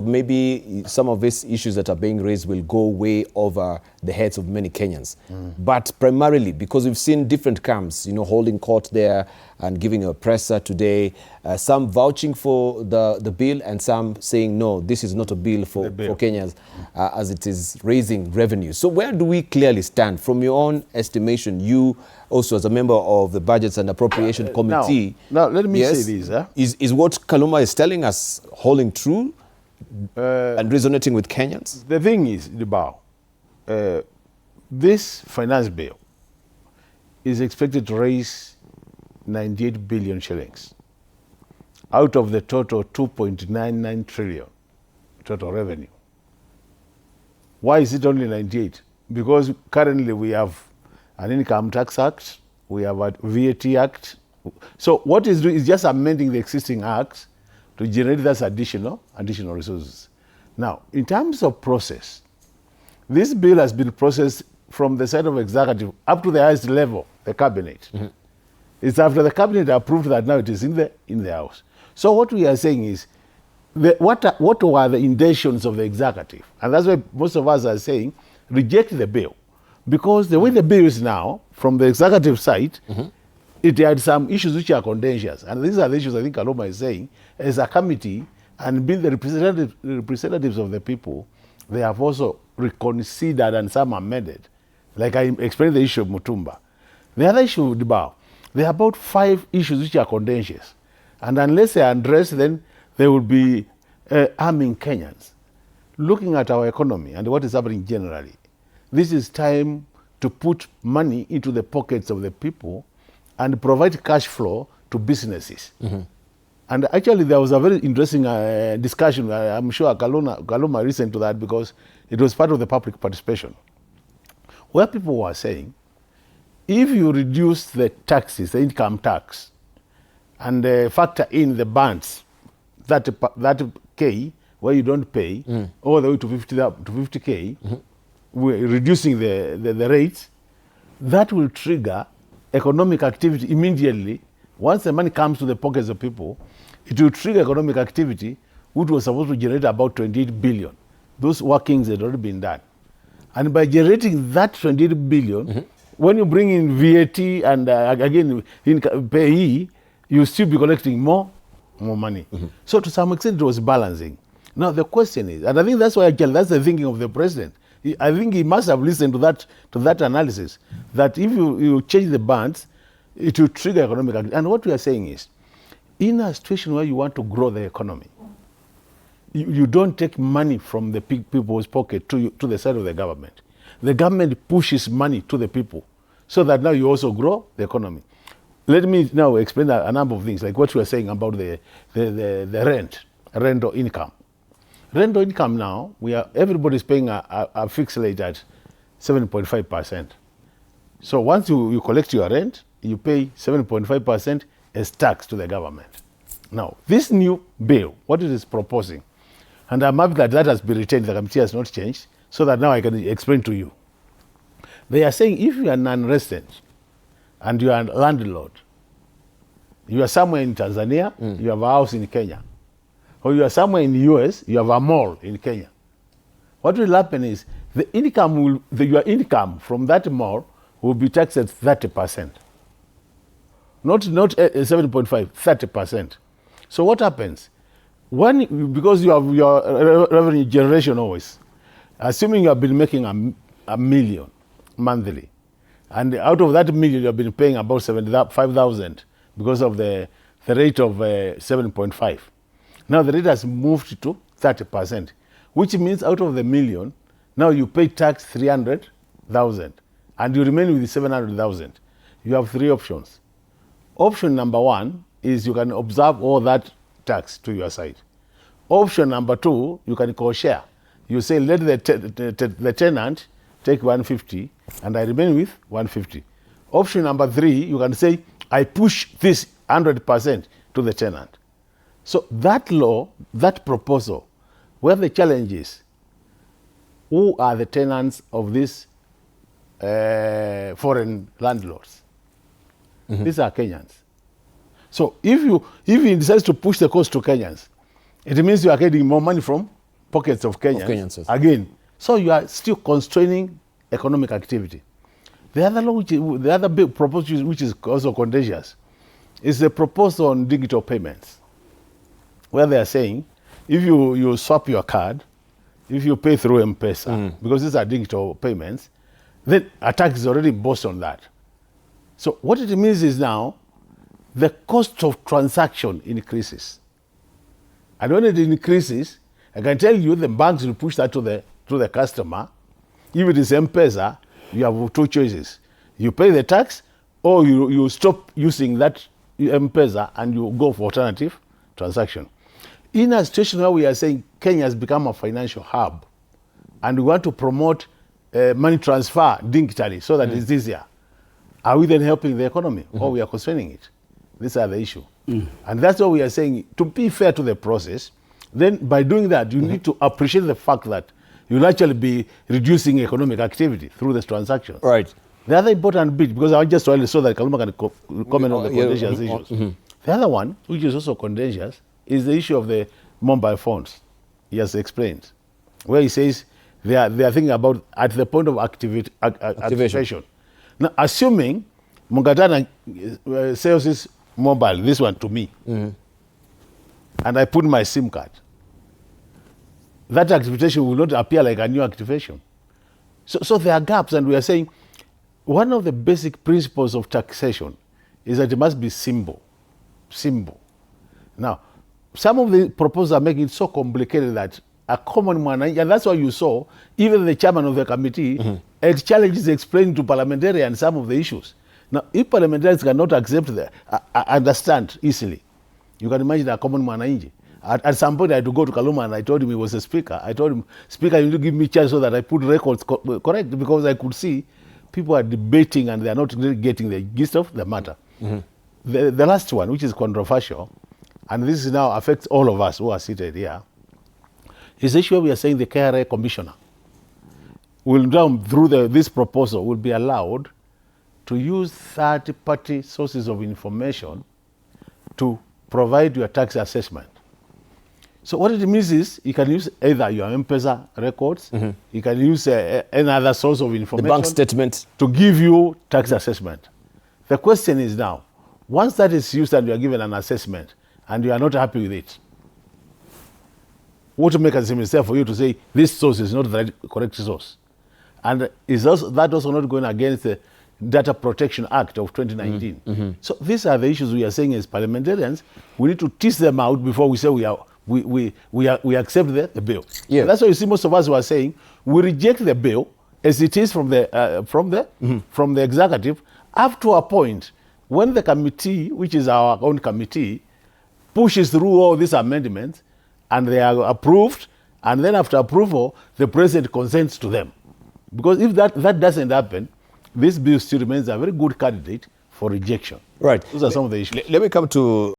Maybe some of these issues that are being raised will go way over the heads of many Kenyans. But primarily, because we've seen different camps, holding court there and giving a presser today, some vouching for the bill and some saying, no, this is not a bill for Kenyans, as it is raising revenue. So where do we clearly stand? From your own estimation, you also as a member of the Budgets and Appropriation Committee. Now let me say this. Is what Kaluma is telling us holding true? And resonating with Kenyans? The thing is, this finance bill is expected to raise 98 billion shillings out of the total 2.99 trillion total revenue. Why is it only 98? Because currently we have an Income Tax Act, we have a VAT Act. So what is doing is just amending the existing acts to generate that additional resources. Now, in terms of process, this bill has been processed from the side of executive up to the highest level, the cabinet. It's after the cabinet approved that now it is in the house. So what we are saying is, what were the intentions of the executive? And that's why most of us are saying, reject the bill. Because the way the bill is now, from the executive side, it had some issues which are contentious. And these are the issues I think Kaluma is saying, as a committee and being the representatives of the people, they have also reconsidered and some amended. Like I explained the issue of Mutumba. The other issue, there are about 5 issues which are contentious. And unless they are addressed, then they will be harming Kenyans. Looking at our economy and what is happening generally, this is time to put money into the pockets of the people and provide cash flow to businesses. And actually, there was a very interesting discussion. I'm sure Kaluma listened to that because it was part of the public participation, where people were saying, if you reduce the taxes, the income tax, and factor in the bands, that K, where you don't pay, all the way to 50K, we're reducing the rates, that will trigger economic activity immediately. Once the money comes to the pockets of people, it will trigger economic activity, which was supposed to generate about 28 billion. Those workings had already been done. And by generating that 28 billion, when you bring in VAT and again in payee, you'll still be collecting more money. So to some extent, it was balancing. Now the question is, and I think that's why that's the thinking of the president. I think he must have listened to that analysis, that if you change the bands, it will trigger economic activity. And what we are saying is, in a situation where you want to grow the economy, you don't take money from the people's pocket to the side of the government. The government pushes money to the people so that now you also grow the economy. Let me now explain a number of things, like what you are saying about the rental income. Rental income now, everybody's paying a fixed rate at 7.5%. So once you collect your rent, you pay 7.5% as tax to the government. Now, this new bill, what it is proposing, and I'm happy that has been retained, the committee has not changed, so that now I can explain to you. They are saying if you are non-resident and you are a landlord, you are somewhere in Tanzania, you have a house in Kenya, or you are somewhere in the US, you have a mall in Kenya. What will happen is your income from that mall will be taxed at 30%. Not 7.5, 30%. So what happens? Because you have your revenue generation always, assuming you have been making a million monthly, and out of that million you have been paying about 75,000 because of the rate of 7.5. Now the rate has moved to 30%, which means out of the million, now you pay tax 300,000 and you remain with 700,000. You have 3 options. Option number 1 is you can observe all that tax to your side. Option number 2, you can co-share. You say, let the tenant take 150 and I remain with 150. Option number 3, you can say, I push this 100% to the tenant. So that law, that proposal, where the challenge is, who are the tenants of these foreign landlords? These are Kenyans. So if you decide to push the cost to Kenyans, it means you are getting more money from pockets of Kenyans. Kenyans, yes. Again, so you are still constraining economic activity. The other law, the other big proposal, which is also contentious, is the proposal on digital payments, where they are saying, if you swap your card, if you pay through M-Pesa, because these are digital payments, then a tax is already imposed on that. So what it means is now, the cost of transaction increases. And when it increases, I can tell you the banks will push that to the customer. If it is M-Pesa, you have two choices. You pay the tax, or you stop using that M-Pesa and you go for alternative transaction. In a situation where we are saying Kenya has become a financial hub, and we want to promote money transfer digitally so that it's easier, are we then helping the economy, or we are constraining it? These are the issue. And that's what we are saying. To be fair to the process, then by doing that, you need to appreciate the fact that you'll actually be reducing economic activity through these transactions. Right. The other important bit, because I just wanted so that Kaluma can comment on the contentious issues. The other one, which is also contentious, is the issue of the mobile phones. He has explained, where he says they are thinking about at the point of activation. Now, assuming Mungatana sells his mobile, this one to me, and I put my SIM card, that activation will not appear like a new activation. So there are gaps, and we are saying one of the basic principles of taxation is that it must be simple. Now, some of the proposals are making it so complicated that a common man, and that's why you saw even the chairman of the committee challenges explaining to parliamentarians some of the issues. Now, if parliamentarians cannot accept that, understand easily, you can imagine a common man. At some point, I had to go to Kaluma and I told him he was a speaker. I told him, Speaker, you need to give me a chance so that I put records correct, because I could see people are debating and they are not really getting the gist of the matter. The last one, which is controversial, and this now affects all of us who are seated here, is the issue where we are saying the KRA commissioner will now, through this proposal, will be allowed to use third-party sources of information to provide your tax assessment. So what it means is you can use either your M-Pesa records, you can use any other source of information, the bank statement, to give you tax assessment. The question is now, once that is used and you are given an assessment and you are not happy with it, what mechanism is there for you to say this source is not the correct source? And is that also not going against the Data Protection Act of 2019? So these are the issues we are saying as parliamentarians. We need to tease them out before we say we accept the bill. Yeah. That's why you see most of us who are saying we reject the bill as it is from the executive up to a point when the committee, which is our own committee, pushes through all these amendments and they are approved, and then after approval, the president consents to them. Because if that doesn't happen, this bill still remains a very good candidate for rejection. Right. Those are some of the issues. Let me come to